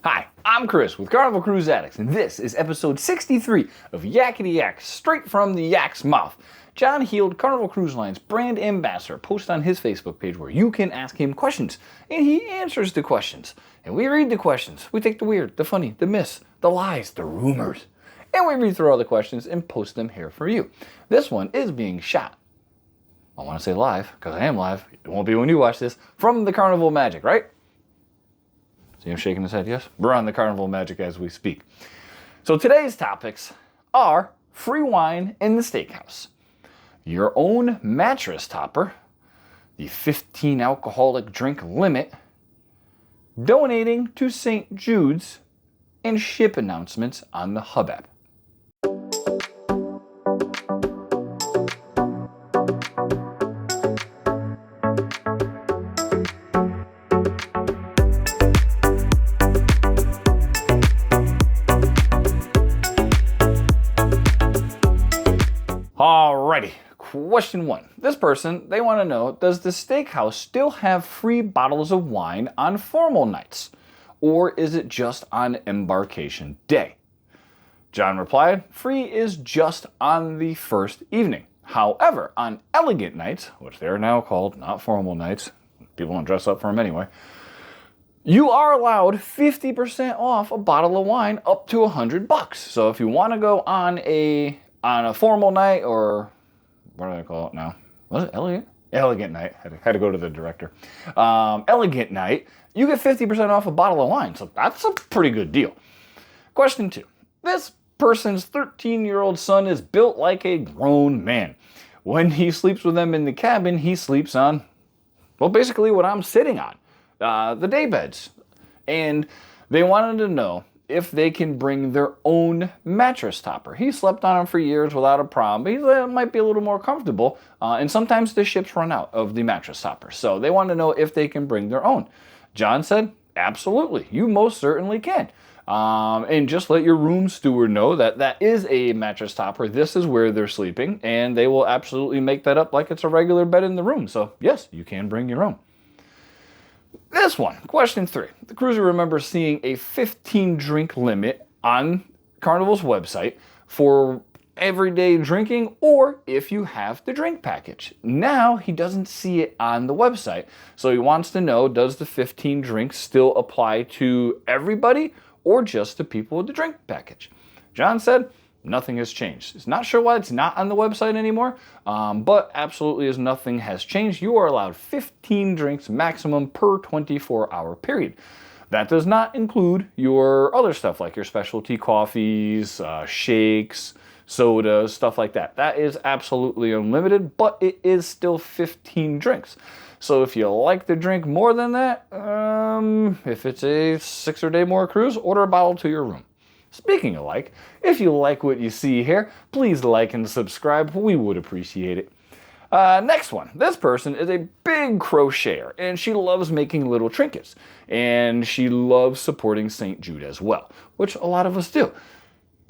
Hi, I'm Chris with Carnival Cruise Addicts, and this is episode 63 of Yakety-Yak, straight from the yak's mouth. John Heald, Carnival Cruise Line's brand ambassador, posts on his Facebook page where you can ask him questions, and he answers the questions. And we read the questions. We take the weird, the funny, the myths, the lies, the rumors, and we read through all the questions and post them here for you. This one is being shot. I want to say live, because I am live. It won't be when you watch this, from the Carnival Magic, right? See him shaking his head, yes? We're on the Carnival Magic as we speak. So today's topics are free wine in the steakhouse, your own mattress topper, the 15 alcoholic drink limit, donating to St. Jude's, and ship announcements on the Hub app. Alrighty, question one. This person, they want to know, does the steakhouse still have free bottles of wine on formal nights? Or is it just on embarkation day? John replied, free is just on the first evening. However, on elegant nights, which they're now called, not formal nights, people don't dress up for them anyway, you are allowed 50% off a bottle of wine up to $100. So if you want to go on a formal night, or what do they call it now? Was it elegant? Elegant night. Had to go to the director. Elegant night, you get 50% off a bottle of wine. So that's a pretty good deal. Question two. This person's 13-year-old son is built like a grown man. When he sleeps with them in the cabin, he sleeps on, well, basically what I'm sitting on, the day beds. And they wanted to know if they can bring their own mattress topper. He slept on them for years without a problem, but he might be a little more comfortable, and sometimes the ships run out of the mattress topper. So they want to know if they can bring their own. John said, absolutely, you most certainly can. And just let your room steward know that that is a mattress topper. This is where they're sleeping, and they will absolutely make that up like it's a regular bed in the room. So yes, you can bring your own. This one, question three. The cruiser remembers seeing a 15 drink limit on Carnival's website for everyday drinking, or if you have the drink package. Now he doesn't see it on the website, so he wants to know, does the 15 drinks still apply to everybody or just to people with the drink package? John said, nothing has changed. He's not sure why it's not on the website anymore, but absolutely as nothing has changed. You are allowed 15 drinks maximum per 24-hour period. That does not include your other stuff like your specialty coffees, shakes, sodas, stuff like that. That is absolutely unlimited, but it is still 15 drinks. So if you like to drink more than that, if it's a 6 or day more cruise, order a bottle to your room. Speaking of like, if you like what you see here, please like and subscribe. We would appreciate it. Next one. This person is a big crocheter, and she loves making little trinkets. And she loves supporting St. Jude as well, which a lot of us do.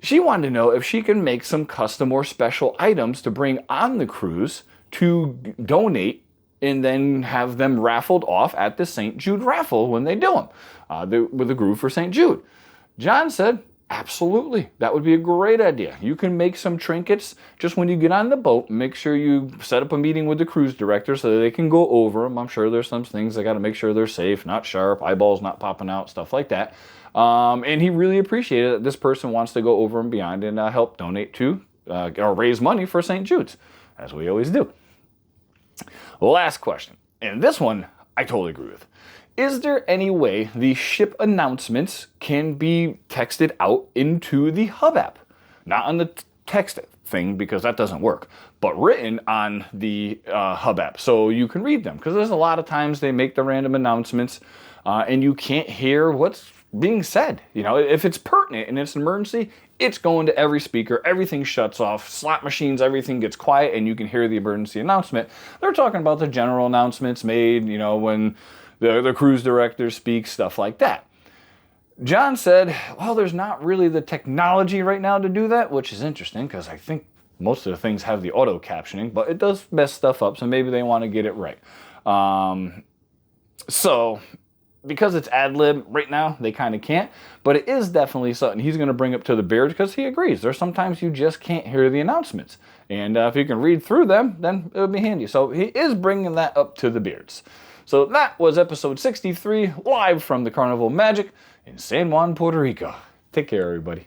She wanted to know if she can make some custom or special items to bring on the cruise to donate and then have them raffled off at the St. Jude raffle when they do them, with a groove for St. Jude. John said, absolutely, that would be a great idea. You can make some trinkets just when you get on the boat. Make sure you set up a meeting with the cruise director so that they can go over them. I'm sure there's some things they got to make sure they're safe, not sharp, eyeballs not popping out, stuff like that. And he really appreciated that this person wants to go over and beyond and help donate to or raise money for St. Jude's, as we always do. Last question, and this one I totally agree with. Is there any way the ship announcements can be texted out into the Hub app? Not on the text thing, because that doesn't work, but written on the Hub app so you can read them. Because there's a lot of times they make the random announcements and you can't hear what's being said. You know, if it's pertinent and it's an emergency, it's going to every speaker, everything shuts off, slot machines, everything gets quiet, and you can hear the emergency announcement. They're talking about the general announcements made, you know, when the cruise director speaks, stuff like that. John said, well, there's not really the technology right now to do that, which is interesting because I think most of the things have the auto captioning, but it does mess stuff up, so maybe they want to get it right. So because it's ad lib right now, they kind of can't, but it is definitely something he's going to bring up to the Bears because he agrees. There's sometimes you just can't hear the announcements. And if you can read through them, then it would be handy. So he is bringing that up to the Beards. So that was episode 63, live from the Carnival Magic in San Juan, Puerto Rico. Take care, everybody.